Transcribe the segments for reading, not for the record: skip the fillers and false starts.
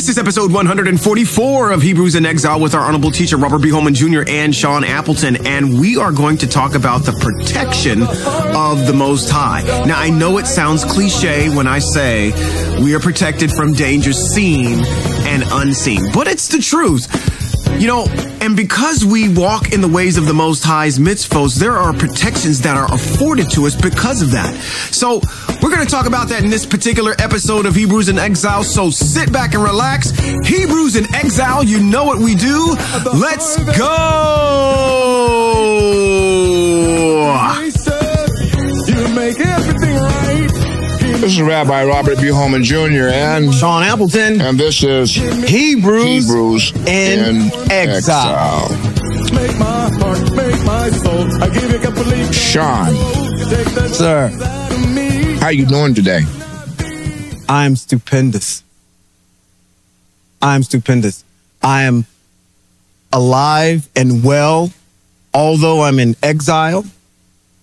This is episode 144 of Hebrews in Exile with our honorable teacher, Robert B. Holman Jr. and Sean Appleton. And we are going to talk about the protection of the Most High. Now, I know it sounds cliche when I say we are protected from dangers seen and unseen, but it's the truth. You know, and because we walk in the ways of the Most High's mitzvos, there are protections that are afforded to us because of that. So we're going to talk about that in this particular episode of Hebrews in Exile. So sit back and relax. Hebrews in Exile, you know what we do. Let's go. You make everything right. This is Rabbi Robert B. Holman Jr. and Sean Appleton. And this is Hebrews in Exile. Make my heart, make my soul. I give you complete. Sean. Sir. How you doing today? I'm stupendous. I'm stupendous. I am alive and well. Although I'm in exile,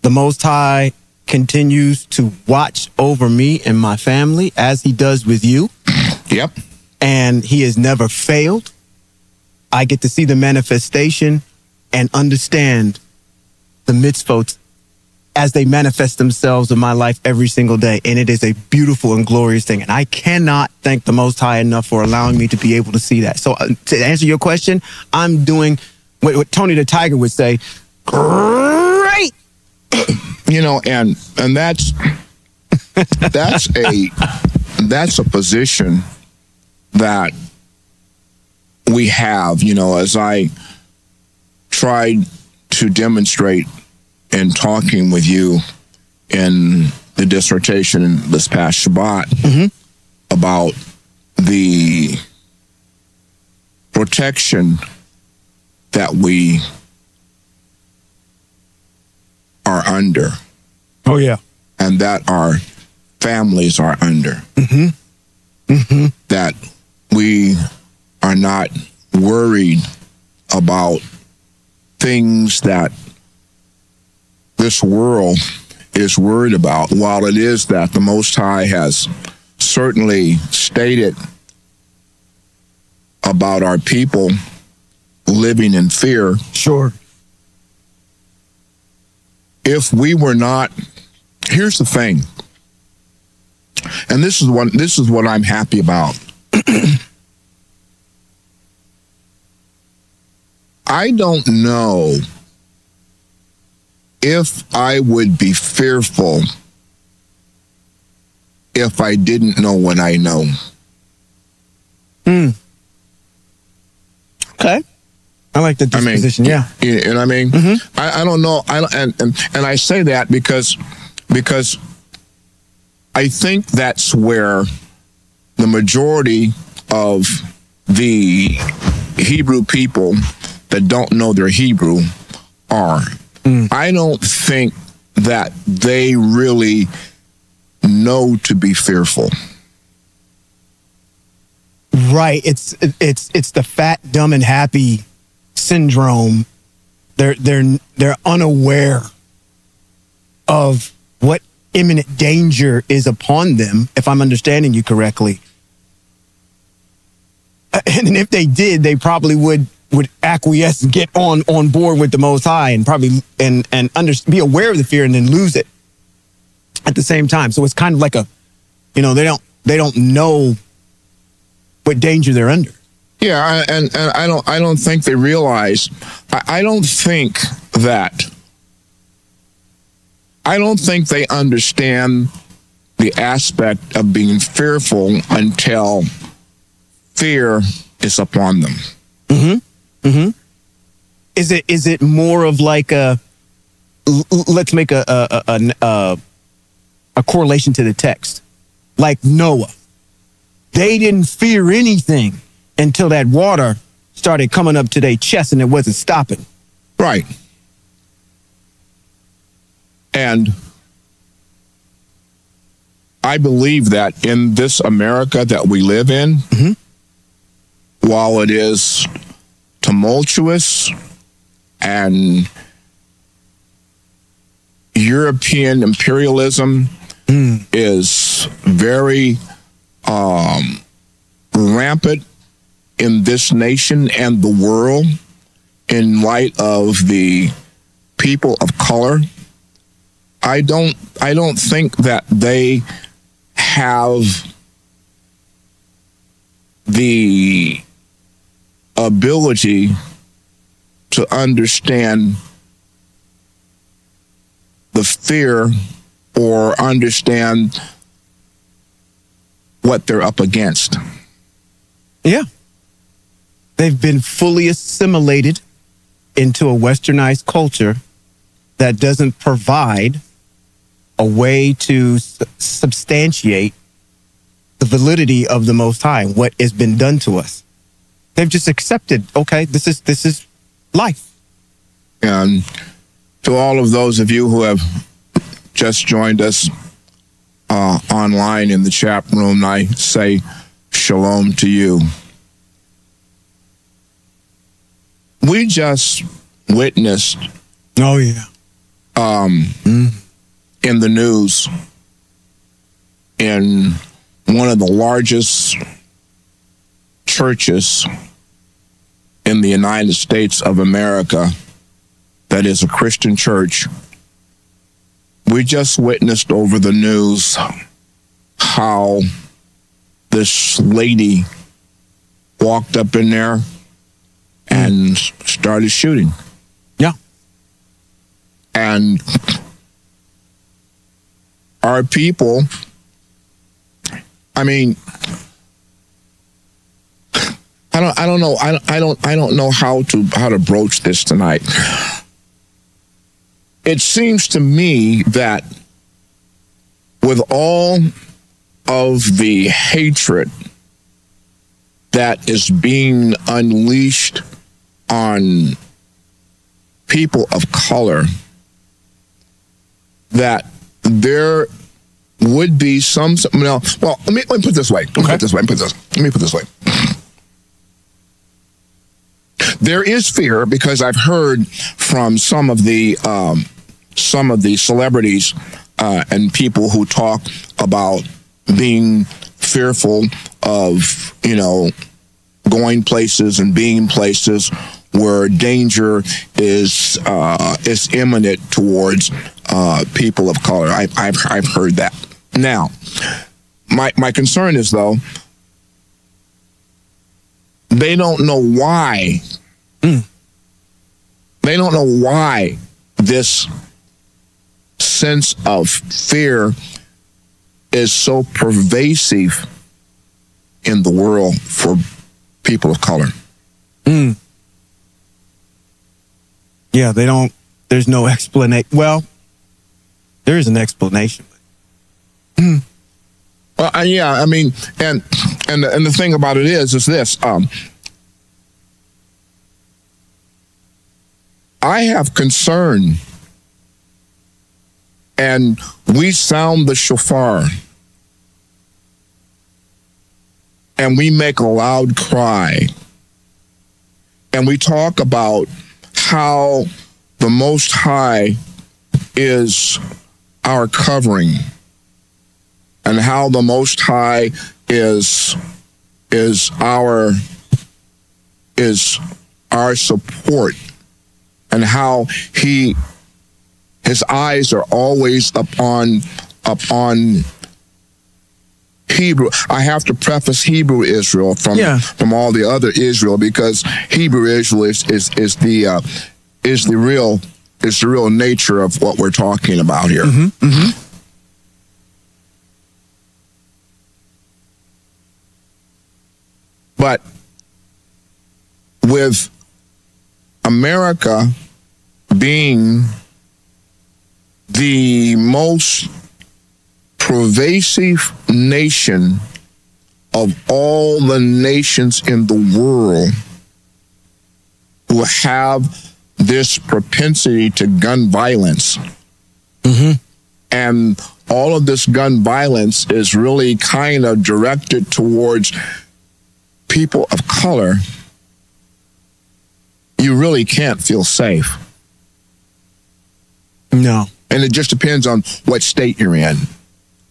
the Most High continues to watch over me and my family as he does with you. Yep. And he has never failed. I get to see the manifestation and understand the mitzvot as they manifest themselves in my life every single day. And it is a beautiful and glorious thing. And I cannot thank the Most High enough for allowing me to be able to see that. So to answer your question, I'm doing what Tony the Tiger would say, great. You know, and that's a position that we have, you know, as I tried to demonstrate in talking with you in the dissertation this past Shabbat about the protection that we are under. Oh, yeah. And that our families are under. That we are not worried about things that this world is worried about. While it is that the Most High has certainly stated about our people living in fear. Sure. If we were not, here's the thing, and this is what I'm happy about. I don't know if I would be fearful if I didn't know what I know. Okay. I like the disposition. Yeah. And I mean, I don't know. And I say that because I think that's where the majority of the Hebrew people that don't know their Hebrew are. I don't think that they really know to be fearful. Right. It's the fat, dumb, and happy syndrome. They're unaware of what imminent danger is upon them, if I'm understanding you correctly. And if they did, they probably would acquiesce and get on board with the Most High and probably and be aware of the fear and then lose it at the same time. So it's kind of like a, you know, they don't know what danger they're under. Yeah, and I don't think they realize. I don't think they understand the aspect of being fearful until fear is upon them. Is it more of like let's make a correlation to the text, like Noah. They didn't fear anything until that water started coming up to their chest and it wasn't stopping. Right. And I believe that in this America that we live in, while it is tumultuous and European imperialism is very rampant in this nation and the world in light of the people of color. I don't think that they have the ability to understand the fear or understand what they're up against. Yeah. They've been fully assimilated into a westernized culture that doesn't provide a way to substantiate the validity of the Most High, what has been done to us. They've just accepted, okay, this is life. And to all of those of you who have just joined us online in the chat room, I say shalom to you. We just witnessed in the news in one of the largest churches in the United States of America that is a Christian church. We just witnessed over the news how this lady walked up in there and started shooting. Yeah. And our people, I mean, I don't know how to broach this tonight. It seems to me that with all of the hatred that is being unleashed on people of color, that there would be some. Well, let me put it this way. Let me put it this way. There is fear because I've heard from some of the celebrities and people who talk about being fearful of, going places and being places where danger is imminent towards people of color. I've heard that. Now, my concern is, though, they don't know why. They don't know why this sense of fear is so pervasive in the world for people of color. Yeah, they don't. There's no explanation. Well, there is an explanation. Well, yeah, I mean, and the thing about it is this. I have concern, and we sound the shofar, and we make a loud cry, and we talk about how the Most High is our covering, and how the Most High is our support, and how his eyes are always upon Hebrew. I have to preface Hebrew Israel from all the other Israel, because Hebrew Israel is the real nature of what we're talking about here. But with America being the most pervasive nation of all the nations in the world who have this propensity to gun violence, and all of this gun violence is really kind of directed towards people of color, you really can't feel safe. No. And it just depends on what state you're in.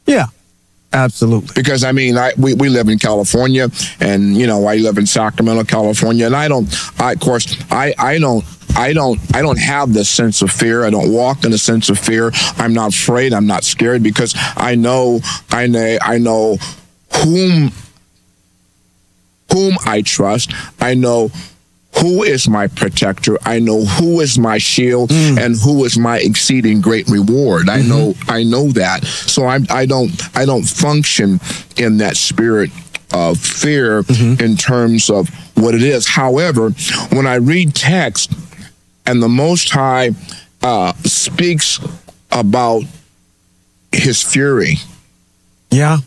Yeah. Absolutely. Because I mean, we live in California, and you know, I live in Sacramento, California, and I don't have this sense of fear. I don't walk in a sense of fear. I'm not afraid. I'm not scared because I know whom I trust. I know who is my protector. I know who is my shield and who is my exceeding great reward. I know that. So I don't function in that spirit of fear in terms of what it is. However, when I read text and the Most High speaks about his fury. Yeah.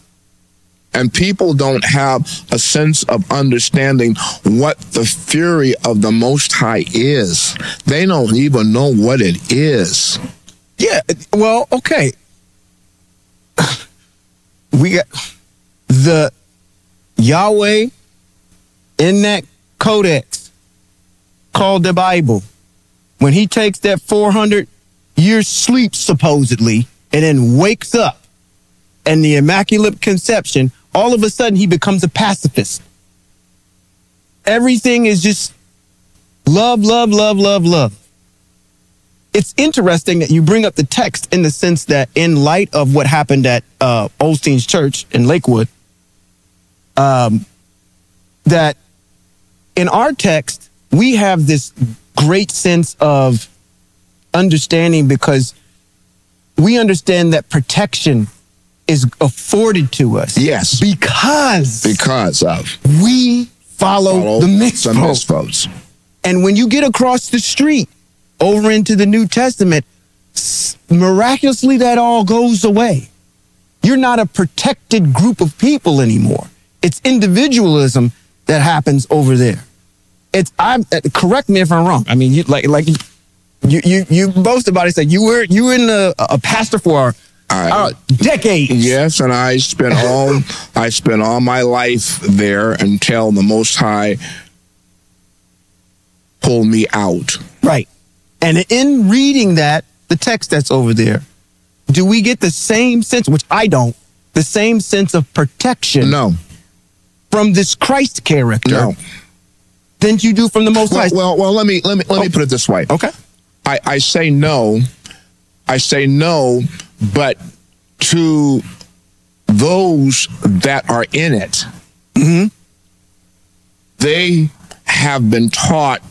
And people don't have a sense of understanding what the fury of the Most High is. They don't even know what it is. Yeah, well, okay. We got the Yahweh in that codex called the Bible. When he takes that 400-year sleep, supposedly, and then wakes up, and the Immaculate Conception, all of a sudden he becomes a pacifist. Everything is just love, love, love, love, love. It's interesting that you bring up the text in the sense that in light of what happened at Osteen's church in Lakewood, that in our text, we have this great sense of understanding because we understand that protection is afforded to us. Yes. Because of. We follow the mitzvot. And when you get across the street over into the New Testament, miraculously that all goes away. You're not a protected group of people anymore. It's individualism that happens over there. Correct me if I'm wrong. I mean, you boast about it. Say you were a pastor for decades. Yes, and I spent all my life there until the Most High pulled me out. Right. And in reading that, the text that's over there, do we get the same sense, which I don't, the same sense of protection? No. From this Christ character? No. Than you do from the Most High? Well, let me put it this way. Okay. I say no. I say no, but to those that are in it, they have been taught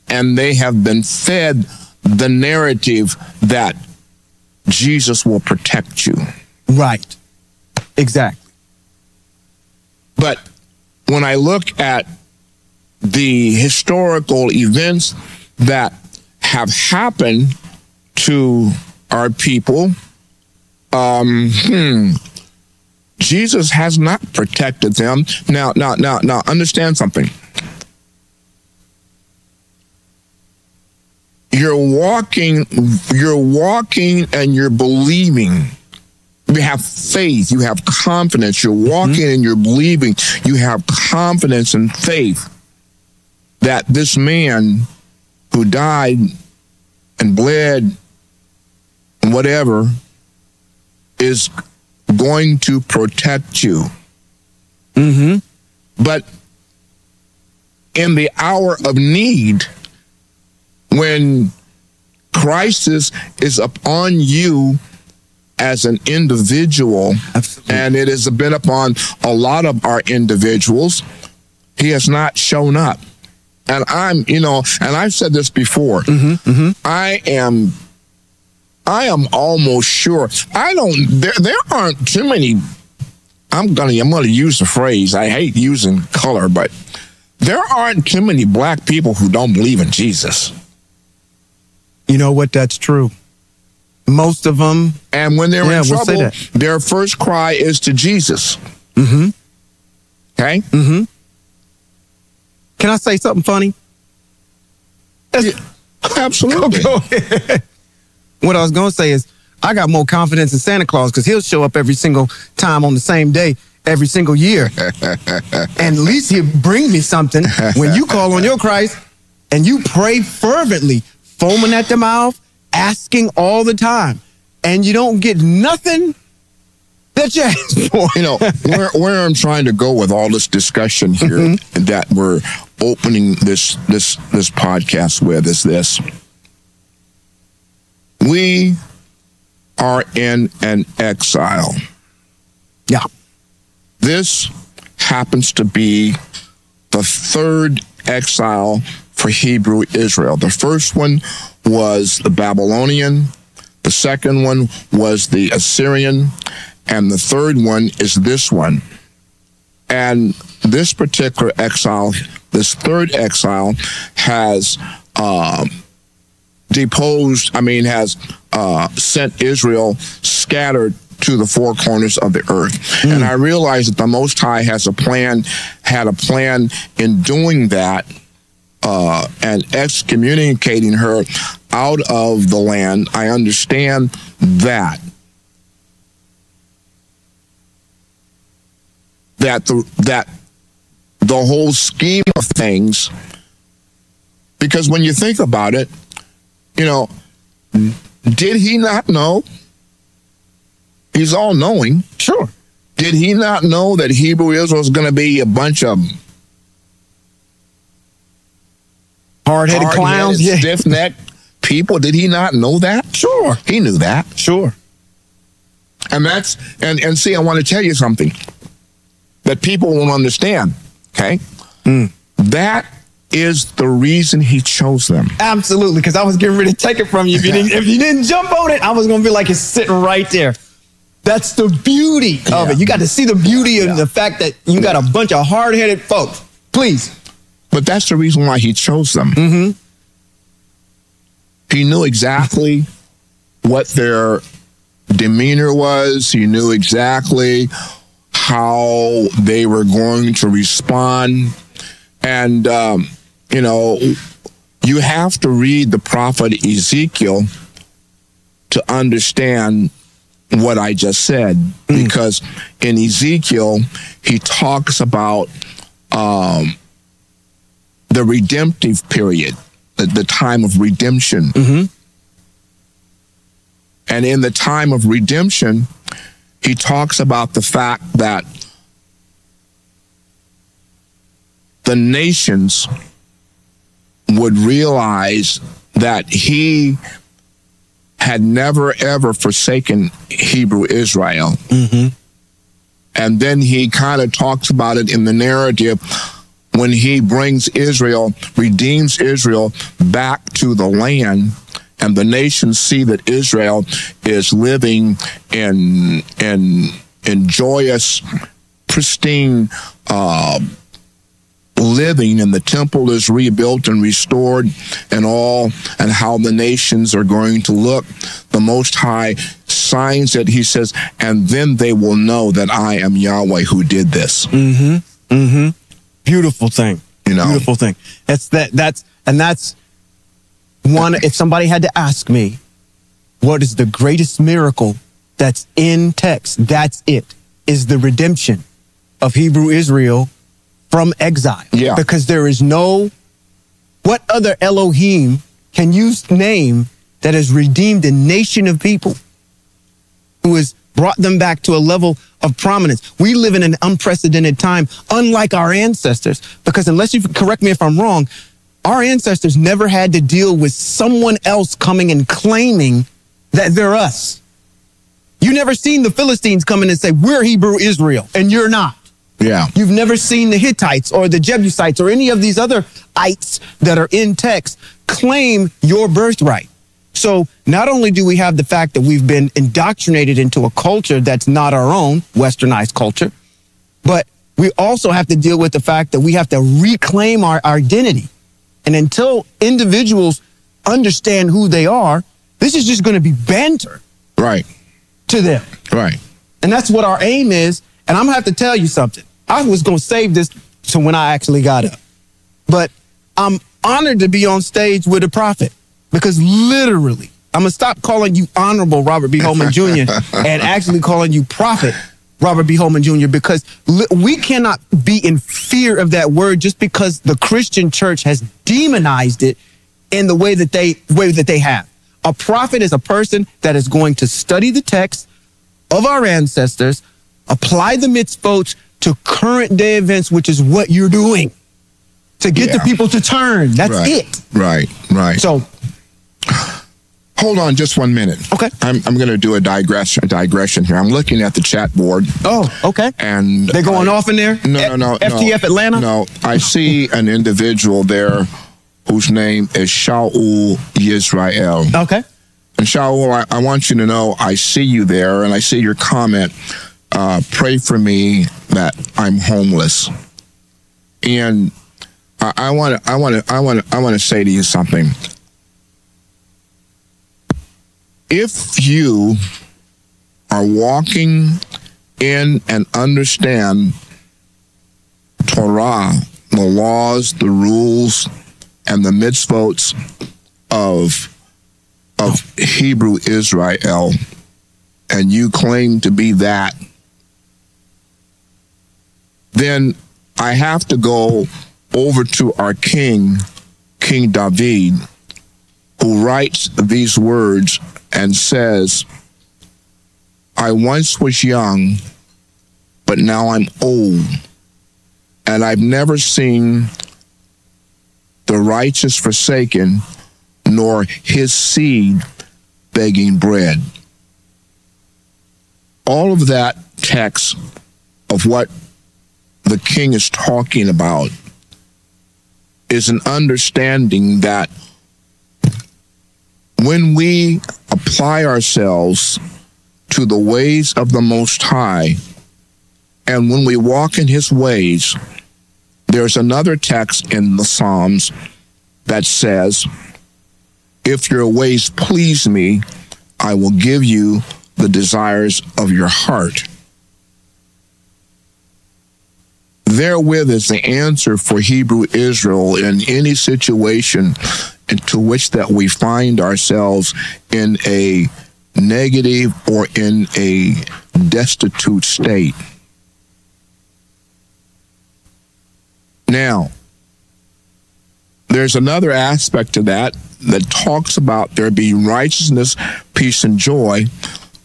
and they have been fed the narrative that Jesus will protect you. Right. Exactly. But when I look at the historical events that have happened to our people, Jesus has not protected them. Now, understand something. You're walking and you're believing. You have faith, you have confidence. You're walking and you're believing. You have confidence and faith that this man who died and bled and whatever is going to protect you. But in the hour of need, when crisis is upon you as an individual, absolutely, and it has been upon a lot of our individuals, he has not shown up. And and I've said this before, I am almost sure, there aren't too many, I'm gonna use the phrase, I hate using color, but there aren't too many black people who don't believe in Jesus. You know what? That's true. Most of them. And when they're in trouble, their first cry is to Jesus. Okay? Can I say something funny? Yeah, absolutely. Go ahead. What I was going to say is, I got more confidence in Santa Claus because he'll show up every single time on the same day, every single year. And at least he'll bring me something when you call on your Christ and you pray fervently, foaming at the mouth, asking all the time, and you don't get nothing that you asked for. You know, where I'm trying to go with all this discussion here that we're opening this podcast with is this. We are in an exile. Yeah. This happens to be the third exile for Hebrew Israel. The first one was the Babylonian, the second one was the Assyrian, and the third one is this one. And this particular exile, this third exile, has sent Israel scattered to the four corners of the earth. And I realize that the Most High had a plan in doing that, and excommunicating her out of the land. I understand that. That the whole scheme of things, because when you think about it, you know, did he not know? He's all-knowing. Sure. Did he not know that Hebrew Israel is going to be a bunch of hard-headed clowns, stiff-necked people? Did he not know that? Sure. He knew that. Sure. And that's and see, I want to tell you something that people won't understand. Okay? That is the reason he chose them. Absolutely, because I was getting ready to take it from you. If you didn't jump on it, I was going to be like, it's sitting right there. That's the beauty of it. You got to see the beauty of the fact that you got a bunch of hard-headed folks. Please. But that's the reason why he chose them. He knew exactly what their demeanor was. He knew exactly how they were going to respond. And, you know, you have to read the prophet Ezekiel to understand what I just said, because in Ezekiel, he talks about the redemptive period, the time of redemption. And in the time of redemption, he talks about the fact that the nations would realize that he had never, ever forsaken Hebrew Israel. And then he kind of talks about it in the narrative when he brings Israel, redeems Israel back to the land, and the nations see that Israel is living in joyous, pristine living, and the temple is rebuilt and restored and all, and how the nations are going to look. The Most High signs it. He says, and then they will know that I am Yahweh who did this. Beautiful thing. You know, beautiful thing. That's one. If somebody had to ask me, what is the greatest miracle that's in text? That's it. Is the redemption of Hebrew Israel from exile. Yeah. Because there is what other Elohim can you name that has redeemed a nation of people, who has brought them back to a level of prominence? We live in an unprecedented time, unlike our ancestors, because unless you correct me if I'm wrong, our ancestors never had to deal with someone else coming and claiming that they're us. You never seen the Philistines come in and say, we're Hebrew Israel, and you're not. Yeah. You've never seen the Hittites or the Jebusites or any of these other ites that are in text claim your birthright. So not only do we have the fact that we've been indoctrinated into a culture that's not our own, westernized culture, but we also have to deal with the fact that we have to reclaim our identity. And until individuals understand who they are, this is just going to be banter. Right. To them. Right. And that's what our aim is. And I'm going to have to tell you something. I was going to save this to when I actually got up. But I'm honored to be on stage with a prophet, because literally, I'm going to stop calling you Honorable Robert B. Holman Jr. and actually calling you Prophet Robert B. Holman Jr., because we cannot be in fear of that word just because the Christian church has demonized it in the way that they have. A prophet is a person that is going to study the text, of our ancestors, apply the mitzvot to current day events, which is what you're doing to get the people to turn. That's it. Right. So hold on just 1 minute. Okay. I'm going to do a digression here. I'm looking at the chat board. Oh, okay. And they're going off in there? No. FTF Atlanta? No, I see an individual there whose name is Shaul Yisrael. Okay. And Shaul, I want you to know I see you there, and I see your comment. Pray for me that I'm homeless. And I want to say to you something. If you are walking in and understand Torah, the laws, the rules, and the mitzvot of Hebrew Israel, and you claim to be that, then I have to go over to our King David, who writes these words and says, I once was young, but now I'm old, and I've never seen the righteous forsaken, nor his seed begging bread. All of that text of what the king is talking about is an understanding that when we apply ourselves to the ways of the Most High, and when we walk in his ways, there's another text in the Psalms that says, if your ways please me, I will give you the desires of your heart. Therewith is the answer for Hebrew Israel in any situation into which that we find ourselves in a negative or in a destitute state. Now, there's another aspect to that talks about there being righteousness, peace, and joy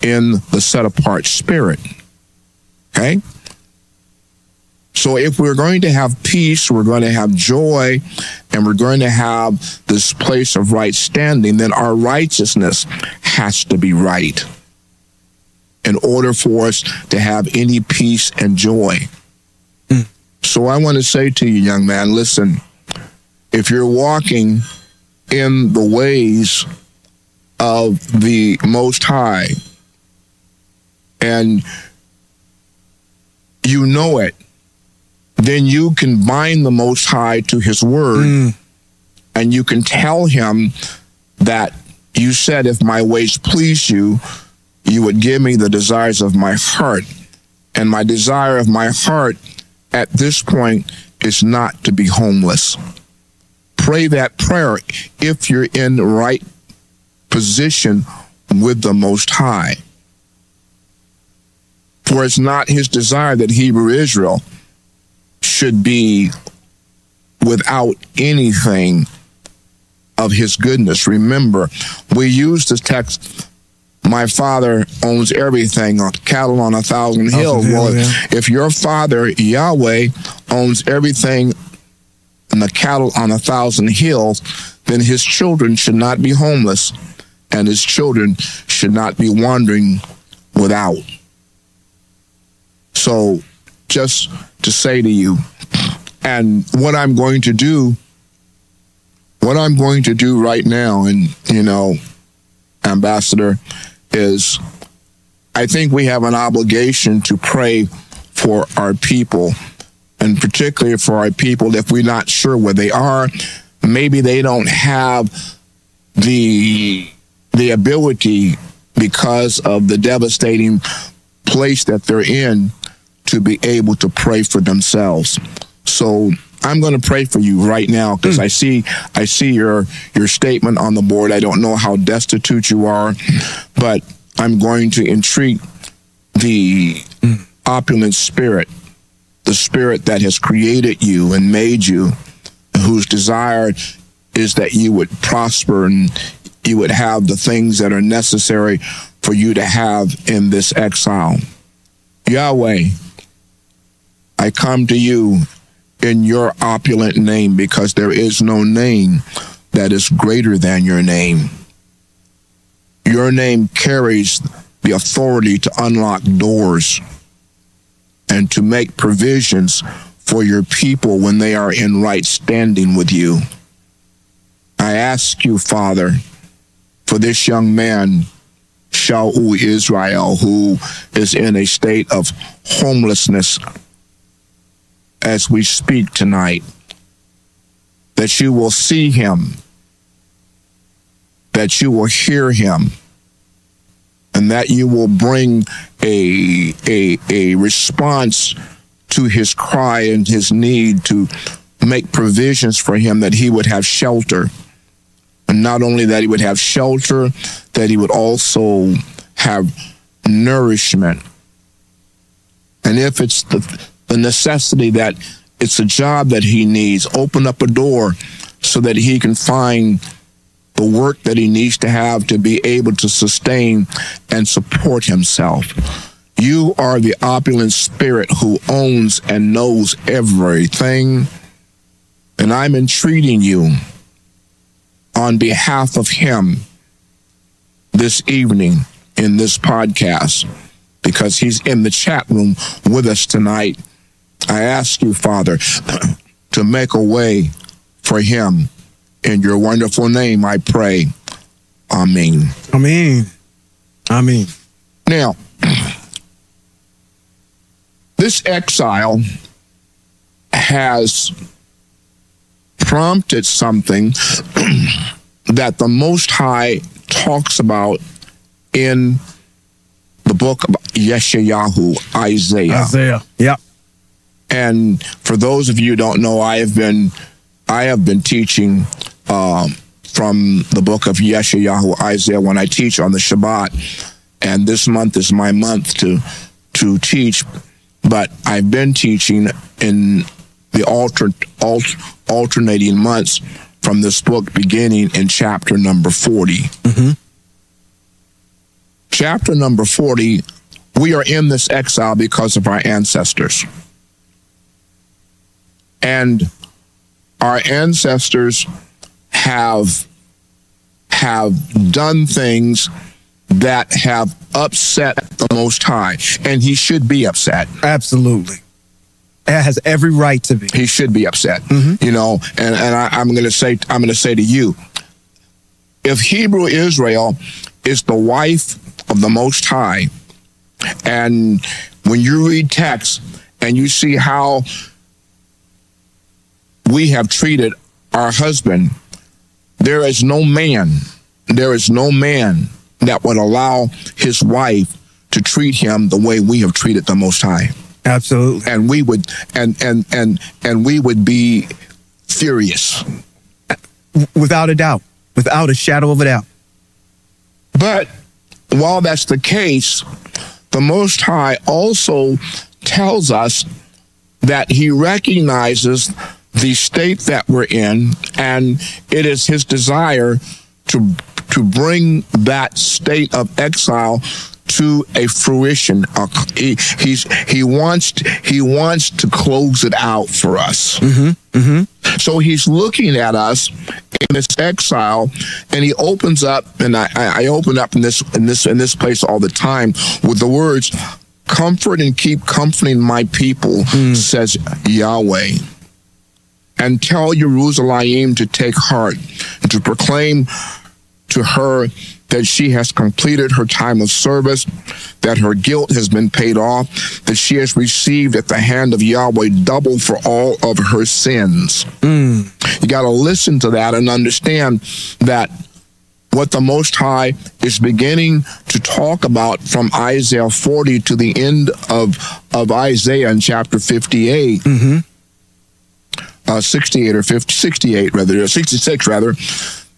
in the set-apart spirit. Okay? So if we're going to have peace, we're going to have joy, and we're going to have this place of right standing, then our righteousness has to be right in order for us to have any peace and joy. So I want to say to you, young man, listen, if you're walking in the ways of the Most High and you know it, then you can bind the Most High to his word and you can tell him that you said, if my ways please you, you would give me the desires of my heart. And my desire of my heart at this point is not to be homeless. Pray that prayer if you're in the right position with the Most High. For it's not his desire that Hebrew Israel should be without anything of his goodness. Remember, we use this text, my father owns everything, cattle on 1,000 hills. Well, if your father, Yahweh, owns everything and the cattle on 1,000 hills, then his children should not be homeless and his children should not be wandering without. So just to say to you, and what I'm going to do right now, and you know, Ambassador, is I think we have an obligation to pray for our people, and particularly for our people if we're not sure where they are. Maybe they don't have the ability, because of the devastating place that they're in, to be able to pray for themselves. So I'm going to pray for you right now, because I see your statement on the board. I don't know how destitute you are, but I'm going to entreat the opulent spirit, the spirit that has created you and made you, whose desire is that you would prosper and you would have the things that are necessary for you to have in this exile. Yahweh, I come to you in your opulent name, because there is no name that is greater than your name. Your name carries the authority to unlock doors and to make provisions for your people when they are in right standing with you. I ask you, Father, for this young man, Shaul Israel, who is in a state of homelessness as we speak tonight, that you will see him, that you will hear him, and that you will bring a response to his cry and his need to make provisions for him, that he would have shelter. And not only that he would have shelter, that he would also have nourishment. And if it's the necessity that it's a job that he needs, open up a door so that he can find the work that he needs to have to be able to sustain and support himself. You are the opulent spirit who owns and knows everything. And I'm entreating you on behalf of him this evening in this podcast, because he's in the chat room with us tonight. I ask you, Father, to make a way for him. In your wonderful name, I pray. Amen. Amen. Amen. Now, this exile has prompted something that the Most High talks about in the book of Yeshayahu, Isaiah. Yep. And for those of you who don't know, I have been teaching from the book of Yeshayahu, Isaiah, when I teach on the Shabbat. And this month is my month to teach. But I've been teaching in the alternating months from this book, beginning in chapter number 40. Mm-hmm. Chapter number 40, we are in this exile because of our ancestors. And our ancestors have done things that have upset the Most High, and he should be upset. Absolutely. It has every right to be. He should be upset. Mm-hmm. You know, and I'm going to say to you, if Hebrew Israel is the wife of the Most High, and when you read text and you see how we have treated our husband, there is no man that would allow his wife to treat him the way we have treated the Most High. Absolutely. And we would and we would be furious. Without a doubt. Without a shadow of a doubt. But while that's the case, the Most High also tells us that he recognizes the state that we're in, and it is his desire to bring that state of exile to a fruition. He wants to close it out for us. Mm-hmm. Mm-hmm. So he's looking at us in this exile, and he opens up, and I open up in this place all the time with the words, "Comfort and keep comforting my people," says Yahweh. "And tell Jerusalem to take heart, and to proclaim to her that she has completed her time of service, that her guilt has been paid off, that she has received at the hand of Yahweh double for all of her sins." You got to listen to that and understand that what the Most High is beginning to talk about from Isaiah 40 to the end of Isaiah in chapter 58. 68 or 50, 68 rather, 66 rather,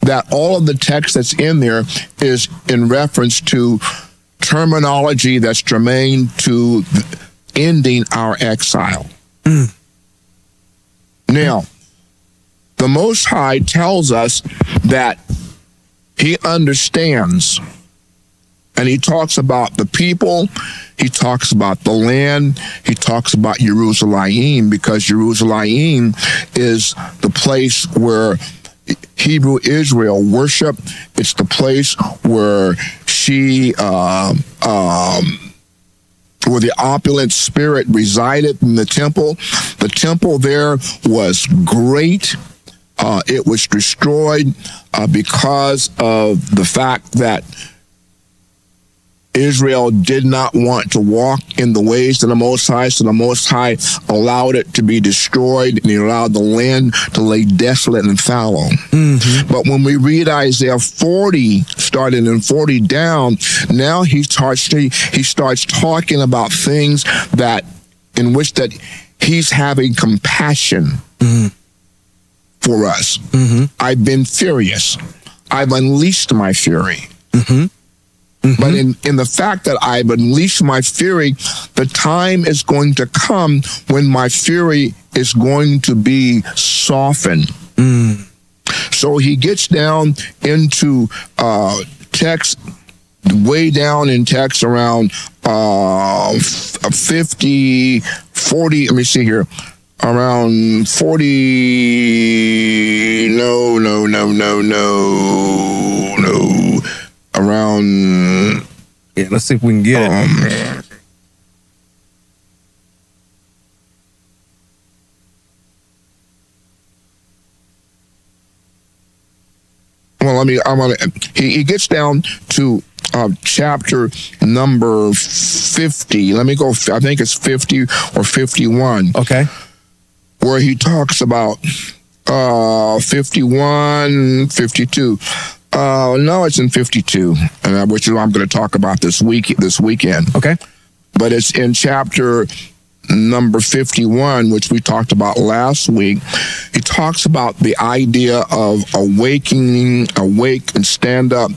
that all of the text that's in there is in reference to terminology that's germane to ending our exile. Now, the Most High tells us that he understands And he talks about the people, he talks about the land, he talks about Jerusalem, because Jerusalem is the place where Hebrew Israel worship. It's the place where where the opulent spirit resided in the temple. The temple there was great. It was destroyed because of the fact that Israel did not want to walk in the ways of the Most High, so the Most High allowed it to be destroyed, and he allowed the land to lay desolate and fallow. But when we read Isaiah 40, starting in 40 down, now he starts talking about things that in which that he's having compassion for us. I've been furious. I've unleashed my fury. But in the fact that I've unleashed my fury, the time is going to come when my fury is going to be softened. So he gets down into text, way down in text around 50, 40, let me see here, around 40, no. Around, yeah, let's see if we can get it. Man. Well, he gets down to chapter number 50. Let me go, I think it's 50 or 51. Okay. Where he talks about 51, 52. No, it's in 52, which is what I'm going to talk about this weekend. Okay. But it's in chapter number 51, which we talked about last week. He talks about the idea of awakening, awake and stand up.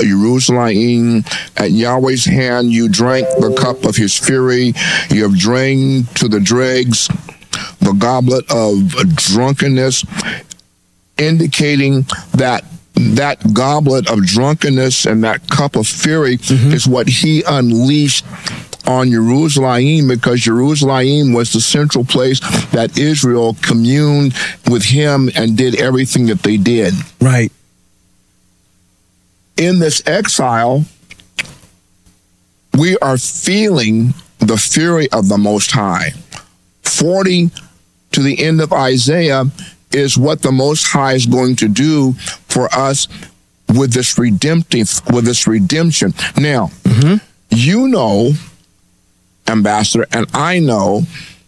Jerusalem, at Yahweh's hand you drank the cup of his fury. You have drained to the dregs the goblet of drunkenness, indicating that goblet of drunkenness and that cup of fury is what he unleashed on Jerusalem, because Jerusalem was the central place that Israel communed with him and did everything that they did. Right. In this exile, we are feeling the fury of the Most High. 40 to the end of Isaiah is what the Most High is going to do for us with this redemption. Now, you know, Ambassador, and I know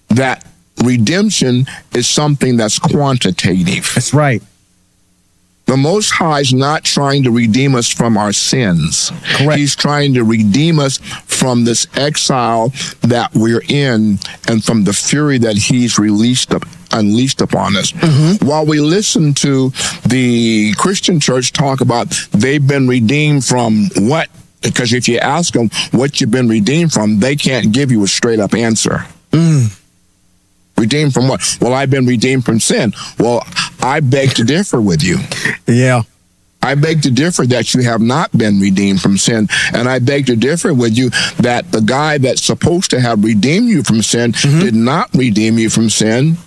that redemption is something that's quantitative. That's right. The Most High is not trying to redeem us from our sins. Correct. He's trying to redeem us from this exile that we're in and from the fury that he's unleashed upon us. While we listen to the Christian church talk about they've been redeemed from what? Because if you ask them what you've been redeemed from, they can't give you a straight up answer. Redeemed from what? Well, I've been redeemed from sin. Well, I beg to differ with you. Yeah. I beg to differ that you have not been redeemed from sin. And I beg to differ with you that the guy that's supposed to have redeemed you from sin did not redeem you from sin,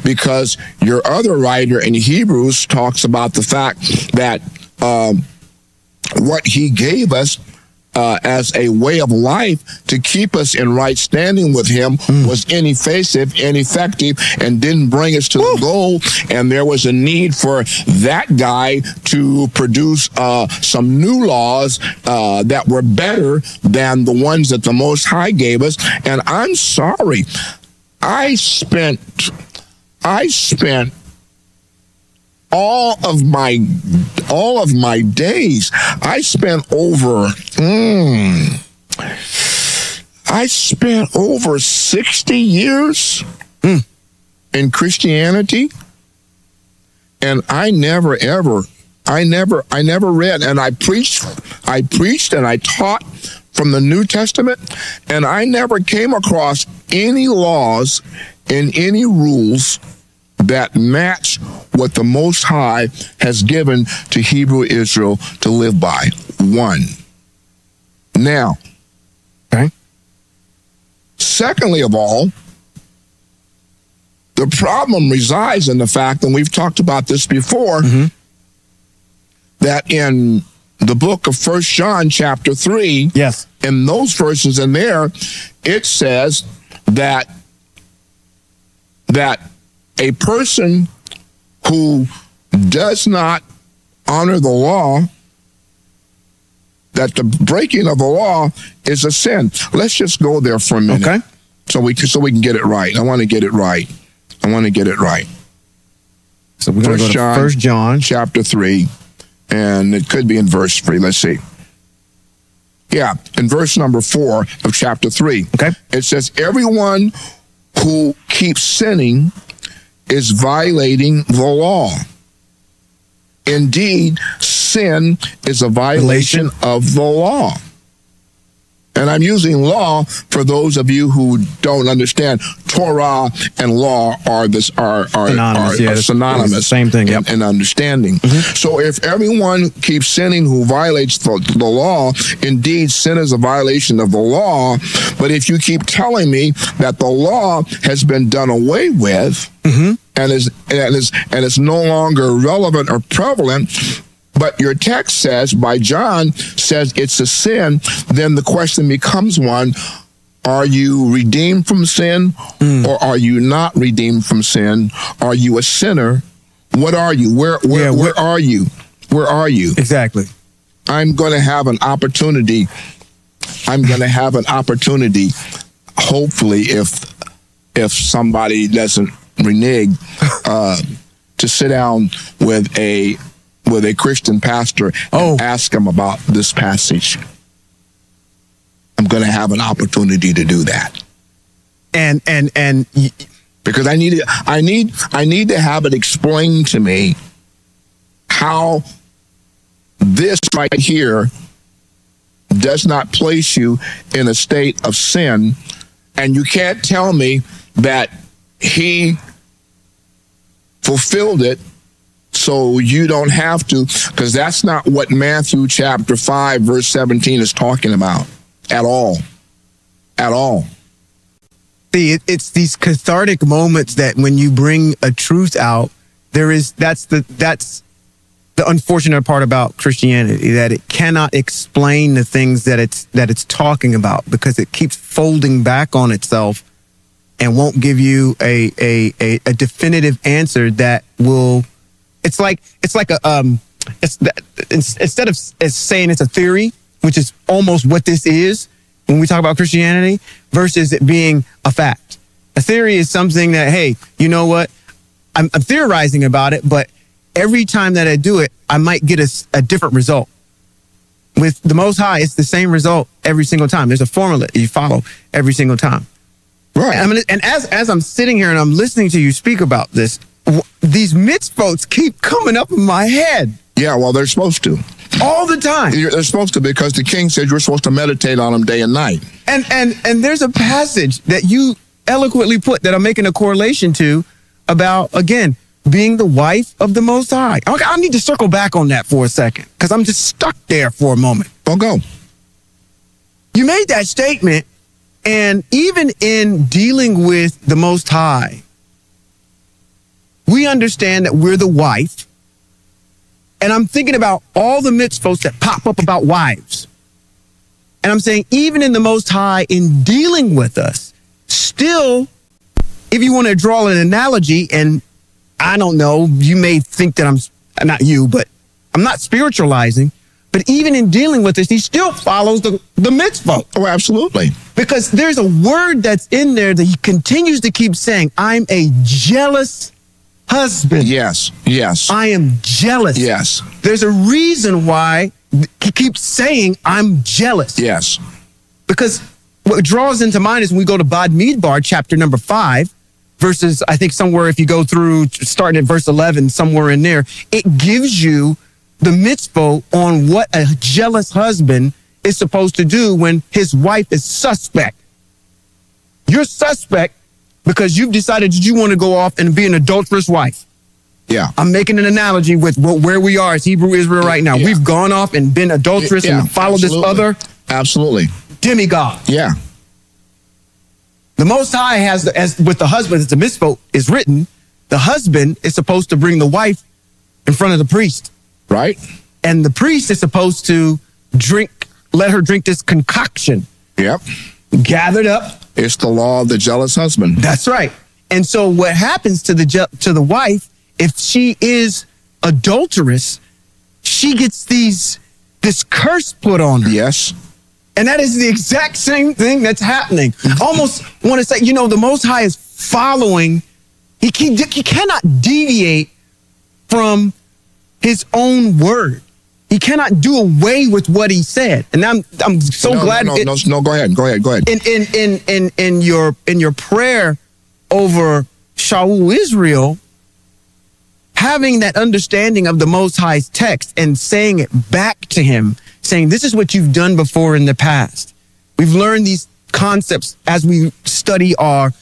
because your other writer in Hebrews talks about the fact that what he gave us as a way of life to keep us in right standing with him was ineffective, and didn't bring us to the goal. And there was a need for that guy to produce some new laws that were better than the ones that the Most High gave us. And I'm sorry, I spent all of my days. I spent over 60 years in Christianity, and I never read, and I preached and I taught from the New Testament, and I never came across any laws and any rules that match what the Most High has given to Hebrew Israel to live by. One. Now, Okay. secondly of all, the problem resides in the fact, and we've talked about this before, that in the book of 1 John chapter 3, Yes. in those verses in there, it says that a person who does not honor the law, that the breaking of the law is a sin. Let's just go there for a minute. Okay. So we can get it right. I want to get it right. So we're going to go to 1 John. chapter 3, and it could be in verse 3. Let's see. Yeah, in verse number 4 of chapter 3. Okay. It says, everyone who keeps sinning is violating the law. Indeed, sin is a violation of the law. And I'm using law for those of you who don't understand. Torah and law are synonymous. Synonymous. Same thing. Yep. In understanding. So if everyone keeps sinning who violates the law, indeed sin is a violation of the law. But if you keep telling me that the law has been done away with and is no longer relevant or prevalent, but your text says, by John, says it's a sin, then the question becomes one, are you redeemed from sin or are you not redeemed from sin? Are you a sinner? What are you? Where are you? Where are you? Exactly. I'm going to have an opportunity. Hopefully, if somebody doesn't renege, to sit down with a Christian pastor and ask him about this passage. I'm going to have an opportunity to do that. And because I need to have it explained to me how this right here does not place you in a state of sin, and you can't tell me that he fulfilled it so you don't have to, because that's not what Matthew chapter 5 verse 17 is talking about at all. See, it's these cathartic moments that when you bring a truth out, that's the unfortunate part about Christianity, that it cannot explain the things that it's talking about, because it keeps folding back on itself and won't give you a definitive answer that will. Instead of saying it's a theory, which is almost what this is when we talk about Christianity, versus it being a fact. A theory is something that, hey, you know what? I'm theorizing about it, but every time that I do it, I might get a different result. With the Most High, it's the same result every single time. There's a formula you follow every single time. Right. And as I'm sitting here and I'm listening to you speak about this, these mitzvot keep coming up in my head. Yeah, well, they're supposed to. All the time. They're supposed to, because the king said you're supposed to meditate on them day and night. And there's a passage that you eloquently put that I'm making a correlation to about, again, being the wife of the Most High. I need to circle back on that for a second, because I'm just stuck there for a moment. Well, go. You made that statement, and even in dealing with the Most High, we understand that we're the wife. And I'm thinking about all the mitzvot that pop up about wives. And I'm saying, even in the Most High, in dealing with us, still, if you want to draw an analogy, and I don't know, you may think that not you, but I'm not spiritualizing, but even in dealing with us, he still follows the mitzvot. Oh, absolutely. Because there's a word that's in there that he continues to keep saying, I'm a jealous husband. Yes. I am jealous. Yes. There's a reason why he keeps saying I'm jealous. Yes. Because what draws into mind is when we go to Bamidbar, chapter number 5, verses, I think somewhere, if you go through, starting at verse 11, somewhere in there, it gives you the mitzvah on what a jealous husband is supposed to do when his wife is suspect. You're suspect because you've decided that you want to go off and be an adulterous wife. Yeah. I'm making an analogy with where we are as Hebrew Israel right now. Yeah. We've gone off and been adulterous and followed absolutely. this other Absolutely. Demigod. Yeah. The Most High has, as with the husband, as the misquote is written, the husband is supposed to bring the wife in front of the priest. Right. And the priest is supposed to let her drink this concoction. Yep. Gathered up. It's the law of the jealous husband. That's right. And so what happens to the wife, if she is adulterous, she gets this curse put on her. Yes. And that is the exact same thing that's happening. Almost want to say, the Most High is following. He cannot deviate from his own word. He cannot do away with what he said. And I'm so glad. No, go ahead. Go ahead. In your prayer over Shaul Israel, having that understanding of the Most High's text and saying it back to him, saying, this is what you've done before in the past. We've learned these concepts as we study our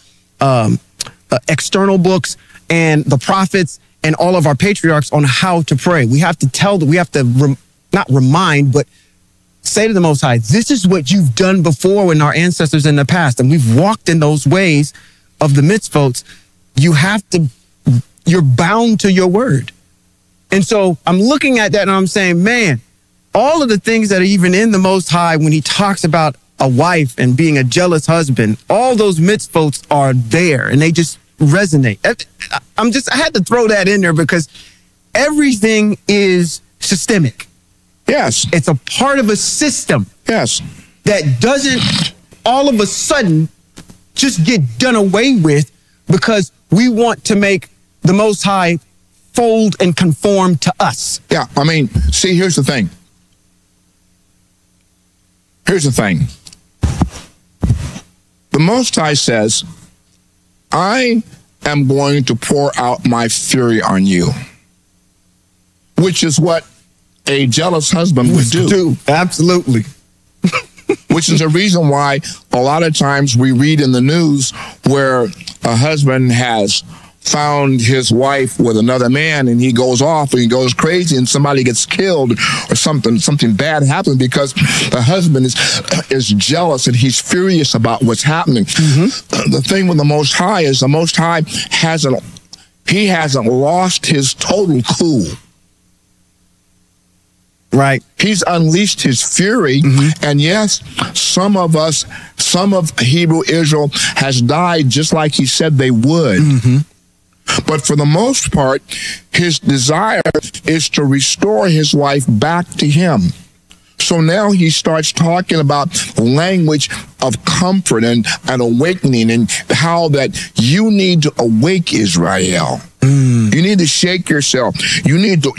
external books and the prophets and all of our patriarchs on how to pray. We have to not remind, but say to the Most High, this is what you've done before in our ancestors in the past. And we've walked in those ways of the mitzvot. You're bound to your word. And so I'm looking at that and I'm saying, man, all of the things that are even in the Most High when he talks about a wife and being a jealous husband, all those mitzvot are there and they just resonate. I had to throw that in there because everything is systemic. Yes. It's a part of a system. Yes. That doesn't all of a sudden just get done away with because we want to make the Most High fold and conform to us. Yeah. I mean, see, here's the thing. The Most High says, I am going to pour out my fury on you, which is what a jealous husband would do. Absolutely. Which is the reason why a lot of times we read in the news where a husband has found his wife with another man and he goes off and he goes crazy and somebody gets killed or something bad happens because the husband is jealous and he's furious about what's happening. Mm-hmm. The thing with the Most High is the Most High hasn't lost his total cool. Right. He's unleashed his fury. Mm-hmm. And yes, some of Hebrew Israel has died just like he said they would. Mm-hmm. But for the most part, his desire is to restore his wife back to him. So now he starts talking about language of comfort and awakening and how that you need to awake Israel. Mm. You need to shake yourself. You need to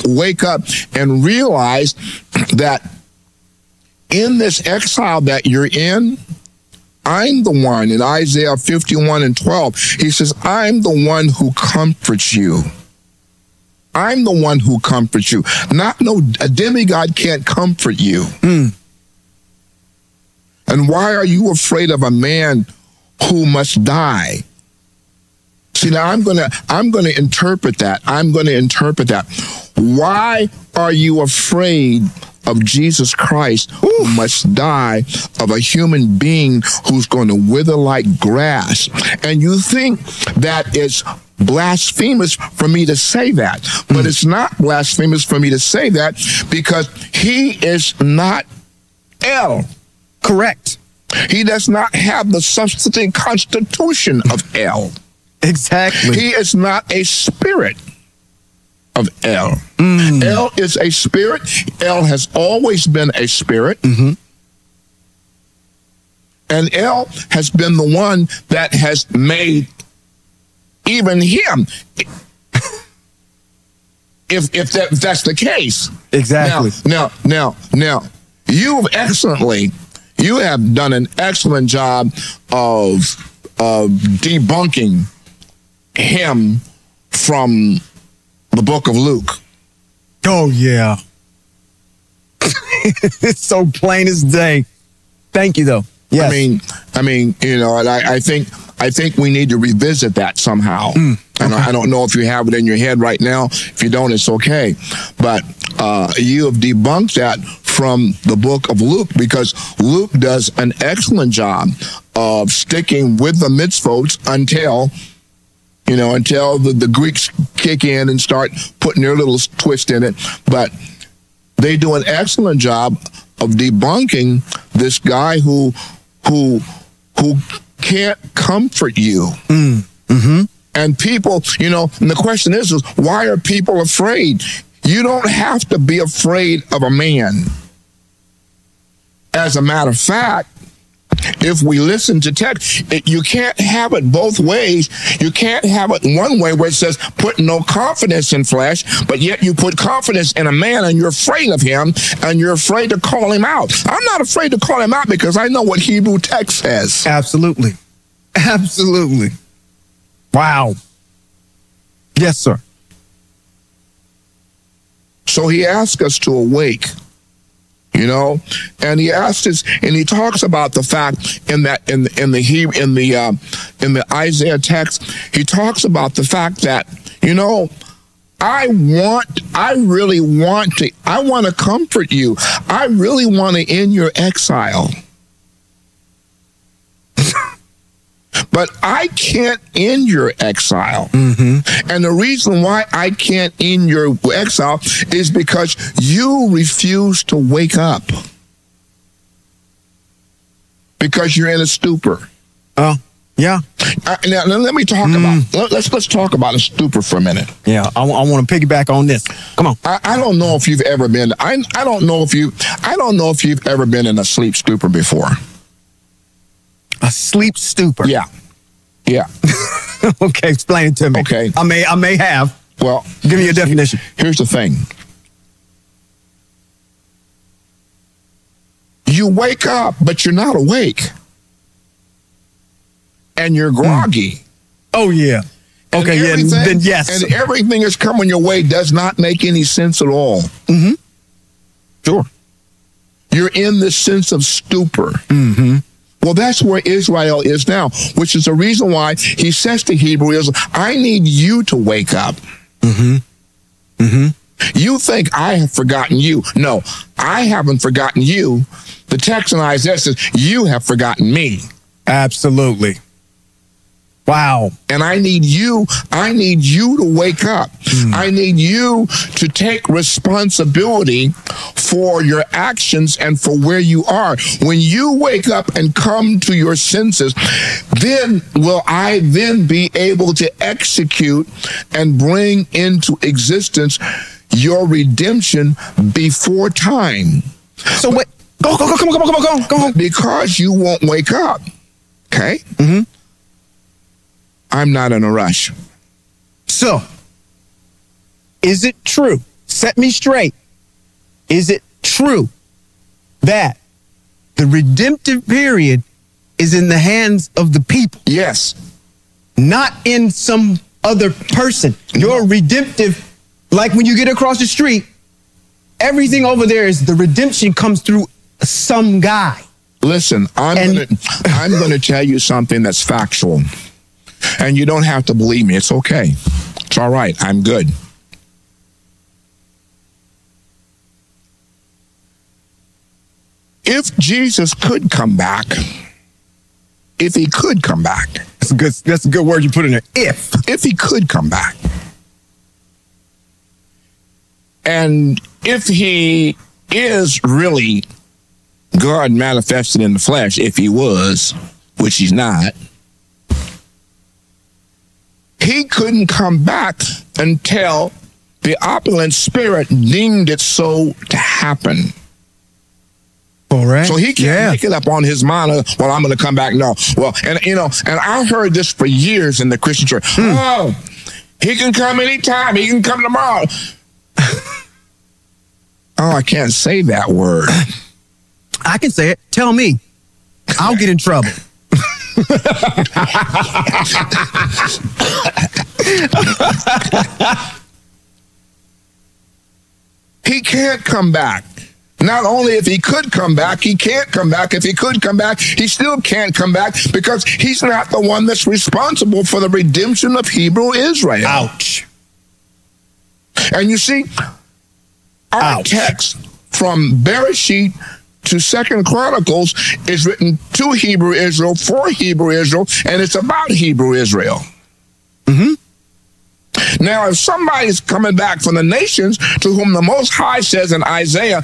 wake up and realize that in this exile that you're in, I'm the one in Isaiah 51:12. He says, I'm the one who comforts you. I'm the one who comforts you. A demigod can't comfort you. Mm. And why are you afraid of a man who must die? See, now I'm gonna interpret that. Why are you afraid of Jesus Christ who must die, of a human being who's going to wither like grass? And you think that it's blasphemous for me to say that, but it's not blasphemous for me to say that because he is not El. Correct. He does not have the substantive constitution of El. Exactly. He is not a spirit of El. Mm. El is a spirit. El has always been a spirit. Mm-hmm. And El has been the one that has made even him, if that's the case. Exactly. Now, you have done an excellent job of debunking him from the book of Luke. Oh, yeah. It's so plain as day. Thank you, though. Yes. I mean, and I think we need to revisit that somehow. And I don't know if you have it in your head right now. If you don't, it's okay. But you have debunked that from the book of Luke, because Luke does an excellent job of sticking with the mitzvot until the Greeks kick in and start putting their little twist in it. But they do an excellent job of debunking this guy who can't comfort you. Mm-hmm. And people, and the question is why are people afraid? You don't have to be afraid of a man. As a matter of fact, if we listen to text, you can't have it both ways. You can't have it one way where it says put no confidence in flesh, but yet you put confidence in a man and you're afraid of him and you're afraid to call him out. I'm not afraid to call him out because I know what Hebrew text says. Absolutely. Absolutely. Wow. Yes, sir. So he asks us to awake. And he asks us, and he talks about the fact in the Isaiah text, he talks about the fact that, I want to comfort you. I really want to end your exile. But I can't end your exile. Mm-hmm. And the reason why I can't end your exile is because you refuse to wake up. Because you're in a stupor. Oh, yeah. Now let me talk about, let's talk about a stupor for a minute. Yeah, I want to piggyback on this. Come on. I don't know if you've ever been, I don't know if you've ever been in a sleep stupor before. A sleep stupor. Yeah. Okay, explain it to me. Okay. I may have. Well, give me a definition. Here's the thing. You wake up, but you're not awake. And you're groggy. Oh, yeah. Okay, yeah, then yes. And everything that's coming your way does not make any sense at all. Mm-hmm. Sure. You're in this sense of stupor. Mm-hmm. Well, that's where Israel is now, which is the reason why he says to Hebrew Israel, I need you to wake up. Mm-hmm. Mm-hmm. You think I have forgotten you. No, I haven't forgotten you. The text in Isaiah says, you have forgotten me. Absolutely. Wow. And I need you to wake up. I need you to take responsibility for your actions and for where you are. When you wake up and come to your senses, then will I then be able to execute and bring into existence your redemption before time. So wait, go on. Because you won't wake up. Okay? Mm-hmm. I'm not in a rush. So, is it true? Set me straight. Is it true that the redemptive period is in the hands of the people? Yes. Not in some other person. Your redemptive, like when you get across the street, everything over there is the redemption comes through some guy. Listen, I'm going to tell you something that's factual. And you don't have to believe me. It's okay. It's all right. I'm good. If Jesus could come back, if he could come back. That's a good word you put in there. If he could come back. And if he is really God manifested in the flesh, if he was, which he's not, he couldn't come back until the opulent spirit deemed it so to happen. Correct. So he can't make it up on his mind, well, I'm going to come back. No. Well, and I heard this for years in the Christian church. Oh, he can come anytime. He can come tomorrow. Oh, I can't say that word. I can say it. Tell me. I'll get in trouble. He can't come back. Not only if he could come back, he can't come back. If he could come back, he still can't come back because he's not the one that's responsible for the redemption of Hebrew Israel. Ouch. And you see, our text from Bereshit to Second Chronicles is written to Hebrew Israel, for Hebrew Israel, and it's about Hebrew Israel. Now, if somebody's coming back from the nations to whom the Most High says in Isaiah,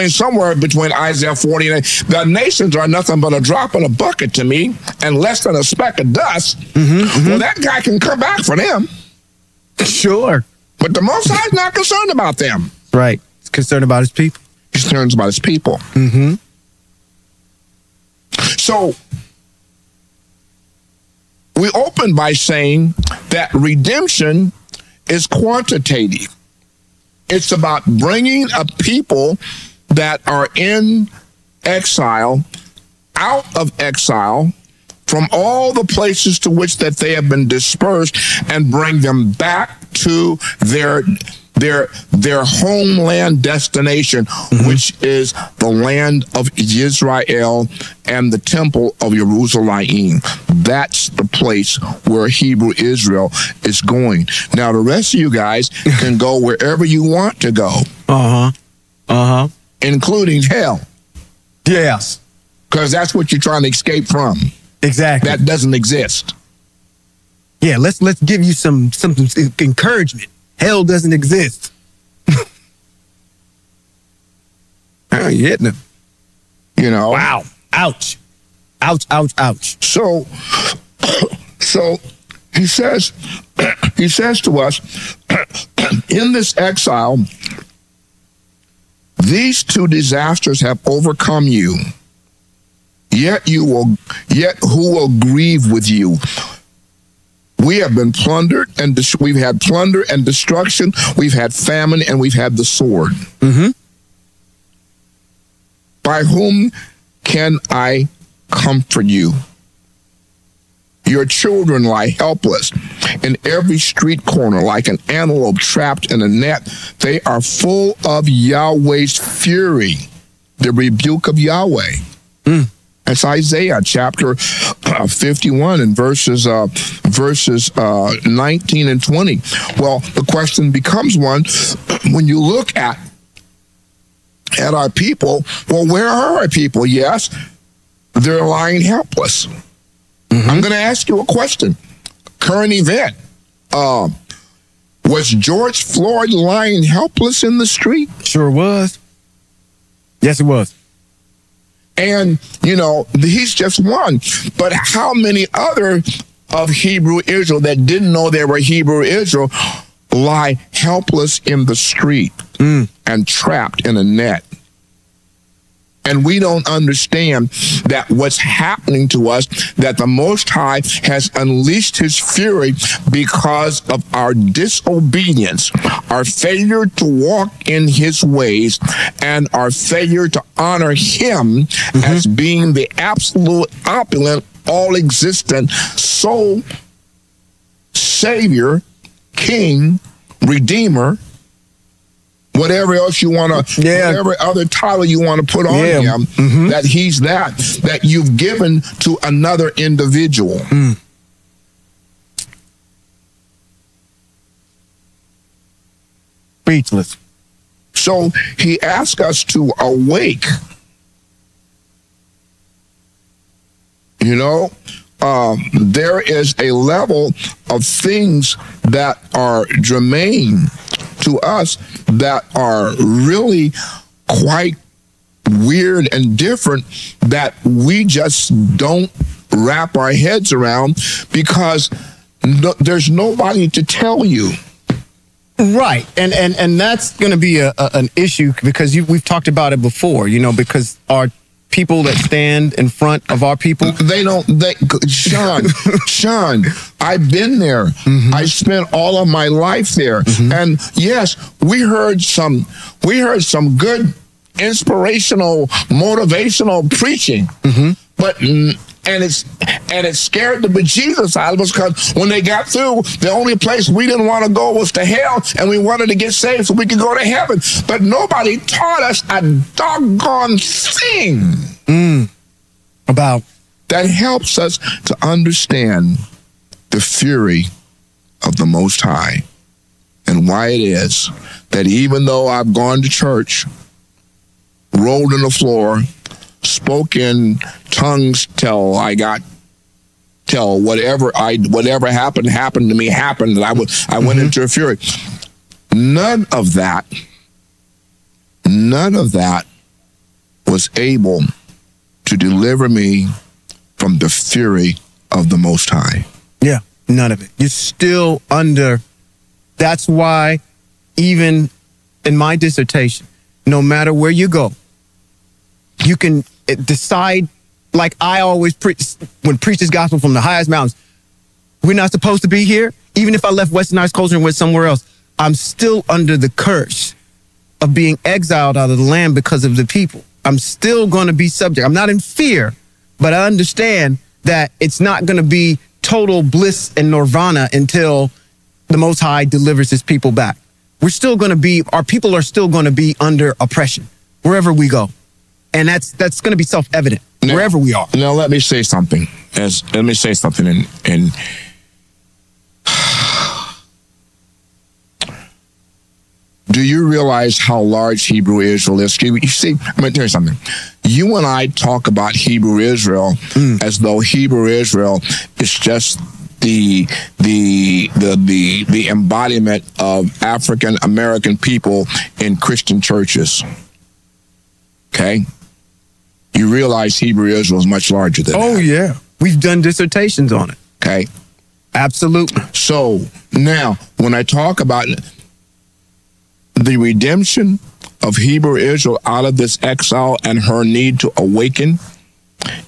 somewhere between Isaiah 40 and the nations are nothing but a drop in a bucket to me and less than a speck of dust, well, that guy can come back for them. Sure. But the Most High is not concerned about them. Right. He's concerned about his people. He's concerned about his people. So, we open by saying that redemption is quantitative. It's about bringing a people that are in exile out of exile from all the places to which that they have been dispersed and bring them back to their homeland destination, which is the land of Israel and the temple of Jerusalem. That's the place where Hebrew Israel is going. Now, the rest of you guys can go wherever you want to go. Including hell. Yes. Because that's what you're trying to escape from. Exactly. That doesn't exist. Yeah, let's give you some encouragement. Hell doesn't exist. You hitting it. You know. Wow. Ouch. Ouch, ouch, ouch. So he says to us, in this exile, these two disasters have overcome you. Yet who will grieve with you? We have been plundered, and we've had plunder and destruction. We've had famine, and we've had the sword. By whom can I comfort you? Your children lie helpless in every street corner like an antelope trapped in a net. They are full of Yahweh's fury, the rebuke of Yahweh. That's Isaiah chapter 51 and verses 19 and 20. Well, the question becomes one, when you look at our people, well, where are our people? Yes, they're lying helpless. I'm going to ask you a question. Current event. Was George Floyd lying helpless in the street? Sure was. Yes, it was. And, he's just one. But how many other of Hebrew Israel that didn't know they were Hebrew Israel lie helpless in the street and trapped in a net? And we don't understand that what's happening to us, that the Most High has unleashed his fury because of our disobedience, our failure to walk in his ways, and our failure to honor him as being the absolute, opulent, all-existent sole Savior, King, Redeemer, whatever else you want to, whatever other title you want to put on him, that he's that you've given to another individual. Speechless. So he asks us to awake. There is a level of things that are germane to us that are really quite weird and different that we just don't wrap our heads around because there's nobody to tell you. Right. And that's going to be an issue because we've talked about it before, because our people that stand in front of our people, Sean, I've been there. I spent all of my life there. And yes, we heard some good inspirational, motivational preaching. But it scared the bejesus out of us because when they got through, the only place we didn't want to go was to hell, and we wanted to get saved so we could go to heaven. But nobody taught us a doggone thing about that helps us to understand the fury of the Most High and why it is that even though I've gone to church rolled on the floor, spoke in tongues till whatever happened to me happened, and I went into a fury. None of that was able to deliver me from the fury of the Most High. Yeah, none of it. You're still under. That's why even in my dissertation, no matter where you go, you can decide, like I always preach this gospel from the highest mountains. We're not supposed to be here. Even if I left westernized culture and went somewhere else, I'm still under the curse of being exiled out of the land because of the people. I'm still going to be subject. I'm not in fear, but I understand that it's not going to be total bliss and nirvana until the Most High delivers his people back. Our people are still going to be under oppression wherever we go. And that's going to be self-evident wherever we are. Now, let me say something. And do you realize how large Hebrew Israel is? You see, I'm going to tell you something. You and I talk about Hebrew Israel as though Hebrew Israel is just the embodiment of African American people in Christian churches. Okay? You realize Hebrew Israel is much larger than that. Oh, yeah. We've done dissertations on it. Okay? Absolutely. So, now, when I talk about the redemption of Hebrew Israel out of this exile and her need to awaken,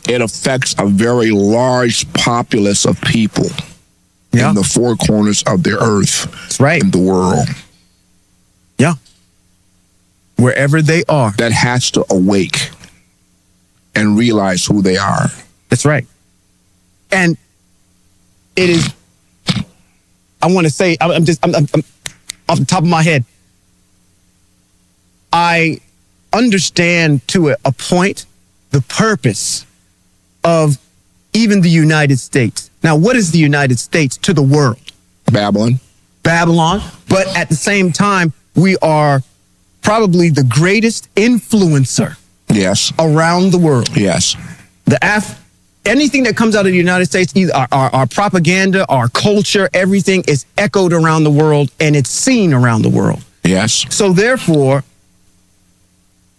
it affects a very large populace of people in the four corners of the earth. That's right. In the world. Yeah. Wherever they are. That has to awake and realize who they are. That's right. And it is, I want to say, I'm off the top of my head, I understand to a point the purpose of even the United States. Now, what is the United States to the world? Babylon. But at the same time, we are probably the greatest influencer. Yes. Around the world. Yes. Anything that comes out of the United States, either our propaganda, our culture, everything is echoed around the world and it's seen around the world. Yes. So therefore,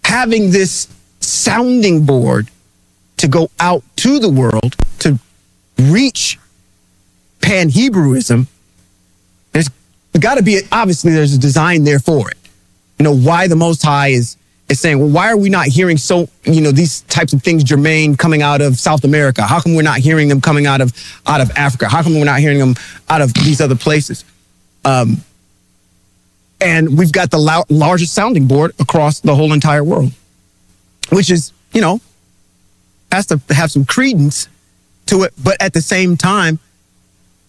having this sounding board to go out to the world to reach pan-Hebrewism, there's got to be, obviously there's a design there for it. You know, why the Most High is saying, well, why are we not hearing these types of things germane coming out of South America? How come we're not hearing them coming out of Africa? How come we're not hearing them out of these other places? And we've got the largest sounding board across the whole entire world, which is, has to have some credence to it. But at the same time,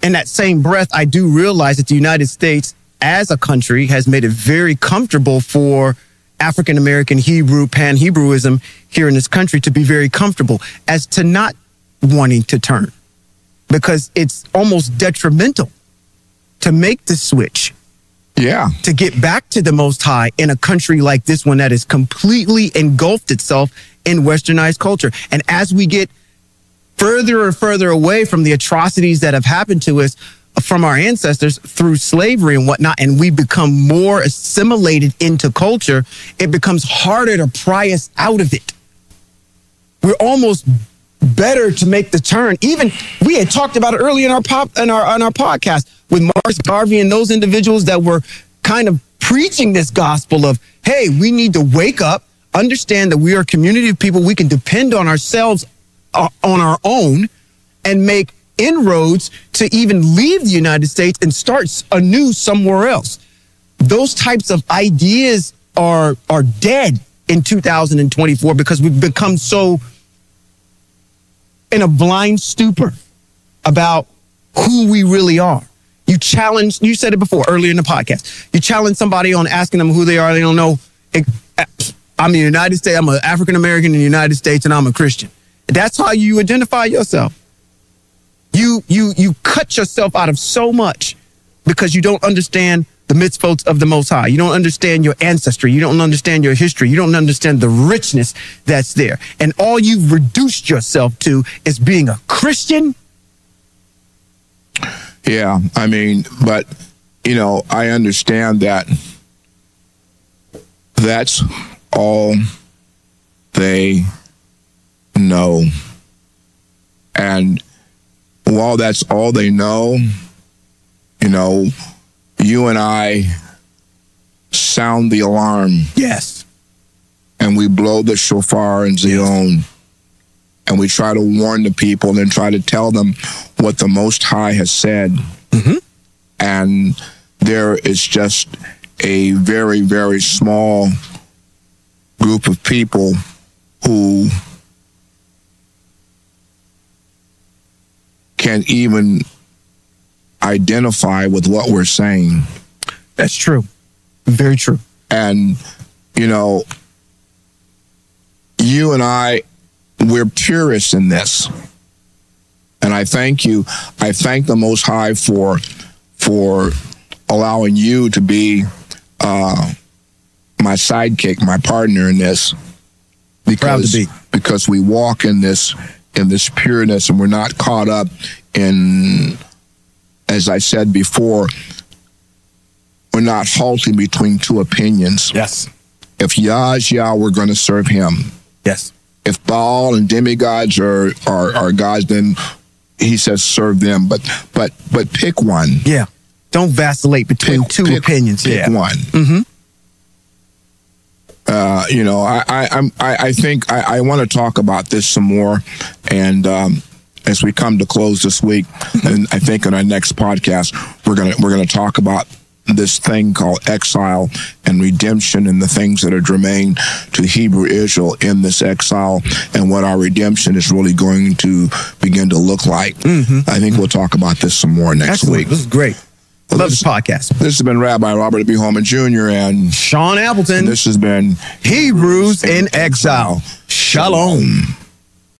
in that same breath, I do realize that the United States as a country has made it very comfortable for African-American Hebrew, pan-Hebrewism here in this country to be very comfortable as to not wanting to turn, because it's almost detrimental to make the switch. Yeah. To get back to the Most High in a country like this one that has completely engulfed itself in westernized culture. And as we get further and further away from the atrocities that have happened to us from our ancestors through slavery and whatnot, and we become more assimilated into culture, it becomes harder to pry us out of it. We're almost better to make the turn. Even we had talked about it earlier on our podcast with Marcus Garvey and those individuals that were kind of preaching this gospel of, hey, we need to wake up, understand that we are a community of people. We can depend on ourselves on our own and make inroads to even leave the United States and start anew somewhere else. Those types of ideas are dead in 2024 because we've become so in a blind stupor about who we really are. You said it before earlier in the podcast, you challenge somebody on asking them who they are. They don't know. I'm the United States. I'm an African-American in the United States and I'm a Christian. That's how you identify yourself. You cut yourself out of so much because you don't understand the mitzvot of the Most High. You don't understand your ancestry. You don't understand your history. You don't understand the richness that's there. And all you've reduced yourself to is being a Christian. Yeah, I mean, but, you know, I understand that that's all they know. And while that's all they know, you know, you and I sound the alarm. Yes. And we blow the shofar in Zion. And we try to warn the people and try to tell them what the Most High has said. Mm-hmm. And there is just a very, very small group of people who can't even identify with what we're saying. That's true. Very true. And, you know, you and I, we're purists in this. And I thank you. I thank the Most High for allowing you to be my sidekick, my partner in this. Proud to be. Because we walk in this pureness, and we're not caught up in, as I said before, we're not halting between two opinions. Yes. If Yah is Yah, we're going to serve him. Yes. If Baal and demigods are gods, then he says serve them. But pick one. Yeah. Don't vacillate between two opinions. Pick one. Mm-hmm. You know, I think I want to talk about this some more, and as we come to close this week, and I think in our next podcast we're gonna talk about this thing called exile and redemption, and the things that are germane to Hebrew Israel in this exile, and what our redemption is really going to begin to look like. Mm-hmm. I think we'll talk about this some more next week. This is great. Well, Love this podcast. This has been Rabbi Robert B. Holman Jr. and Sean Appleton. This has been Hebrews in Exile. Shalom.